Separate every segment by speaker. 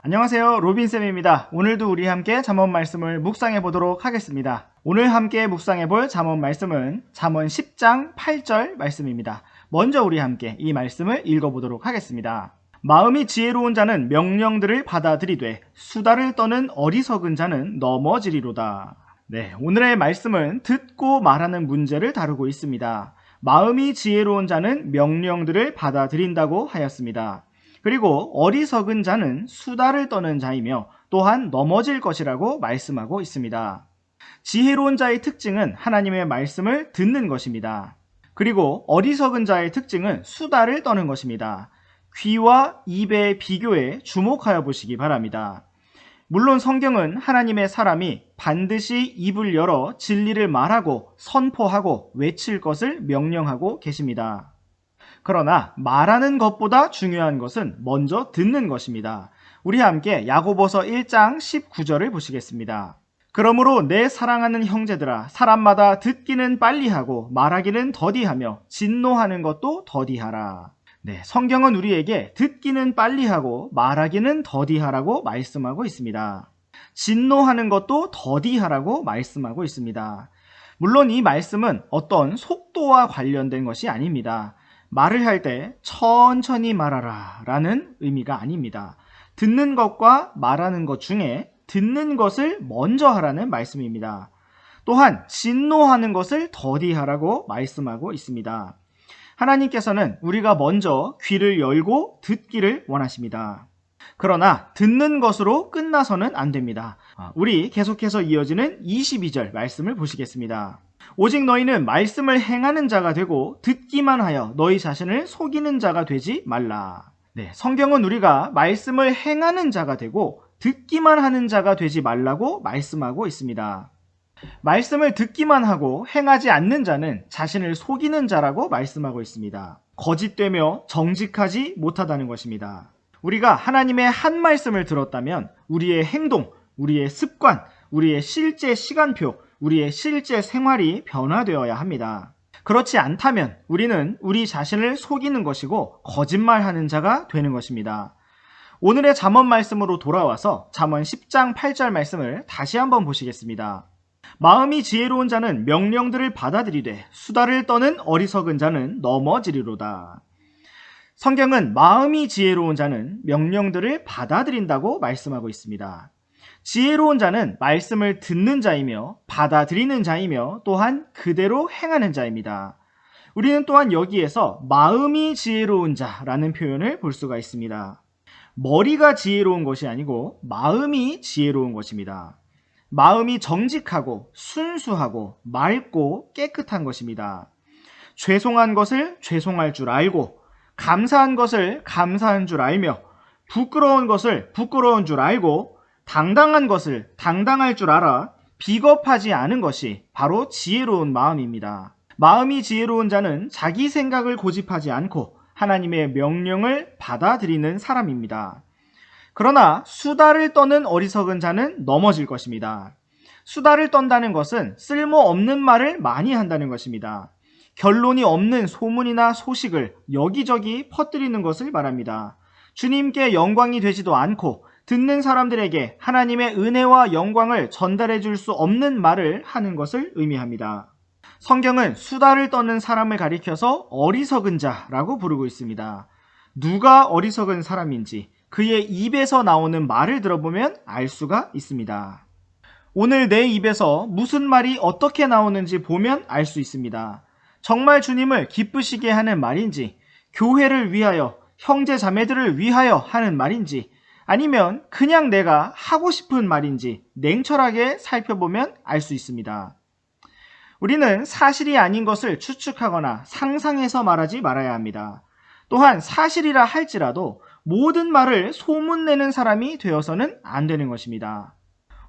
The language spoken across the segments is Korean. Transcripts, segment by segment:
Speaker 1: 안녕하세요, 로빈쌤입니다. 오늘도 우리 함께 잠언 말씀을 묵상해 보도록 하겠습니다. 오늘 함께 묵상해 볼 잠언 말씀은 잠언 10장 8절 말씀입니다. 먼저 우리 함께 이 말씀을 읽어보도록 하겠습니다. 마음이 지혜로운 자는 명령들을 받아들이되 수다를 떠는 어리석은 자는 넘어지리로다. 네, 오늘의 말씀은 듣고 말하는 문제를 다루고 있습니다. 마음이 지혜로운 자는 명령들을 받아들인다고 하였습니다. 그리고 어리석은 자는 수다를 떠는 자이며 또한 넘어질 것이라고 말씀하고 있습니다. 지혜로운 자의 특징은 하나님의 말씀을 듣는 것입니다. 그리고 어리석은 자의 특징은 수다를 떠는 것입니다. 귀와 입의 비교에 주목하여 보시기 바랍니다. 물론 성경은 하나님의 사람이 반드시 입을 열어 진리를 말하고 선포하고 외칠 것을 명령하고 계십니다. 그러나 말하는 것보다 중요한 것은 먼저 듣는 것입니다. 우리 함께 야고보서 1장 19절을 보시겠습니다. 그러므로 내 사랑하는 형제들아, 사람마다 듣기는 빨리 하고 말하기는 더디하며 진노하는 것도 더디하라. 네, 성경은 우리에게 듣기는 빨리 하고 말하기는 더디하라고 말씀하고 있습니다. 진노하는 것도 더디하라고 말씀하고 있습니다. 물론 이 말씀은 어떤 속도와 관련된 것이 아닙니다. 말을 할 때 천천히 말하라 라는 의미가 아닙니다. 듣는 것과 말하는 것 중에 듣는 것을 먼저 하라는 말씀입니다. 또한 진노하는 것을 더디하라고 말씀하고 있습니다. 하나님께서는 우리가 먼저 귀를 열고 듣기를 원하십니다. 그러나 듣는 것으로 끝나서는 안 됩니다. 우리 계속해서 이어지는 22절 말씀을 보시겠습니다. 오직 너희는 말씀을 행하는 자가 되고 듣기만 하여 너희 자신을 속이는 자가 되지 말라. 네, 성경은 우리가 말씀을 행하는 자가 되고 듣기만 하는 자가 되지 말라고 말씀하고 있습니다. 말씀을 듣기만 하고 행하지 않는 자는 자신을 속이는 자라고 말씀하고 있습니다. 거짓되며 정직하지 못하다는 것입니다. 우리가 하나님의 한 말씀을 들었다면 우리의 행동, 우리의 습관, 우리의 실제 시간표, 우리의 실제 생활이 변화되어야 합니다. 그렇지 않다면 우리는 우리 자신을 속이는 것이고 거짓말하는 자가 되는 것입니다. 오늘의 잠언 말씀으로 돌아와서 잠언 10장 8절 말씀을 다시 한번 보시겠습니다. 마음이 지혜로운 자는 명령들을 받아들이되 수다를 떠는 어리석은 자는 넘어지리로다. 성경은 마음이 지혜로운 자는 명령들을 받아들인다고 말씀하고 있습니다. 지혜로운 자는 말씀을 듣는 자이며 받아들이는 자이며 또한 그대로 행하는 자입니다. 우리는 또한 여기에서 마음이 지혜로운 자라는 표현을 볼 수가 있습니다. 머리가 지혜로운 것이 아니고 마음이 지혜로운 것입니다. 마음이 정직하고 순수하고 맑고 깨끗한 것입니다. 죄송한 것을 죄송할 줄 알고 감사한 것을 감사한 줄 알며 부끄러운 것을 부끄러운 줄 알고 당당한 것을 당당할 줄 알아 비겁하지 않은 것이 바로 지혜로운 마음입니다. 마음이 지혜로운 자는 자기 생각을 고집하지 않고 하나님의 명령을 받아들이는 사람입니다. 그러나 수다를 떠는 어리석은 자는 넘어질 것입니다. 수다를 떤다는 것은 쓸모없는 말을 많이 한다는 것입니다. 결론이 없는 소문이나 소식을 여기저기 퍼뜨리는 것을 말합니다. 주님께 영광이 되지도 않고 듣는 사람들에게 하나님의 은혜와 영광을 전달해 줄 수 없는 말을 하는 것을 의미합니다. 성경은 수다를 떠는 사람을 가리켜서 어리석은 자라고 부르고 있습니다. 누가 어리석은 사람인지 그의 입에서 나오는 말을 들어보면 알 수가 있습니다. 오늘 내 입에서 무슨 말이 어떻게 나오는지 보면 알 수 있습니다. 정말 주님을 기쁘시게 하는 말인지, 교회를 위하여, 형제 자매들을 위하여 하는 말인지, 아니면 그냥 내가 하고 싶은 말인지 냉철하게 살펴보면 알 수 있습니다. 우리는 사실이 아닌 것을 추측하거나 상상해서 말하지 말아야 합니다. 또한 사실이라 할지라도 모든 말을 소문내는 사람이 되어서는 안 되는 것입니다.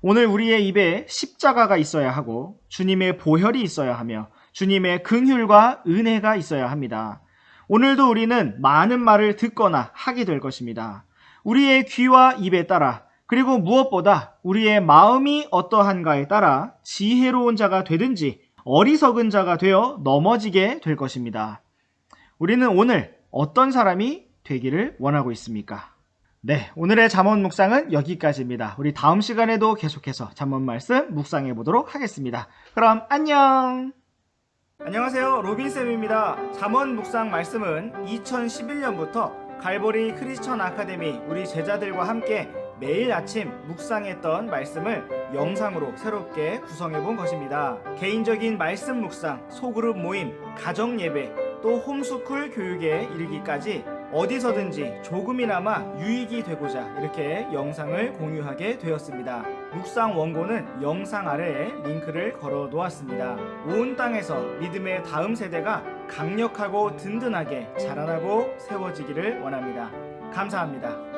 Speaker 1: 오늘 우리의 입에 십자가가 있어야 하고 주님의 보혈이 있어야 하며 주님의 긍휼과 은혜가 있어야 합니다. 오늘도 우리는 많은 말을 듣거나 하게 될 것입니다. 우리의 귀와 입에 따라 그리고 무엇보다 우리의 마음이 어떠한가에 따라 지혜로운 자가 되든지 어리석은 자가 되어 넘어지게 될 것입니다. 우리는 오늘 어떤 사람이 되기를 원하고 있습니까? 네, 오늘의 잠언 묵상은 여기까지입니다. 우리 다음 시간에도 계속해서 잠언 말씀 묵상해 보도록 하겠습니다. 그럼 안녕! 안녕하세요, 로빈쌤입니다. 잠언 묵상 말씀은 2011년부터 갈보리 크리스천 아카데미 우리 제자들과 함께 매일 아침 묵상했던 말씀을 영상으로 새롭게 구성해 본 것입니다. 개인적인 말씀 묵상, 소그룹 모임, 가정 예배, 또 홈스쿨 교육에 이르기까지 어디서든지 조금이나마 유익이 되고자 이렇게 영상을 공유하게 되었습니다. 묵상 원고는 영상 아래에 링크를 걸어 놓았습니다. 온 땅에서 믿음의 다음 세대가 강력하고 든든하게 자라나고 세워지기를 원합니다. 감사합니다.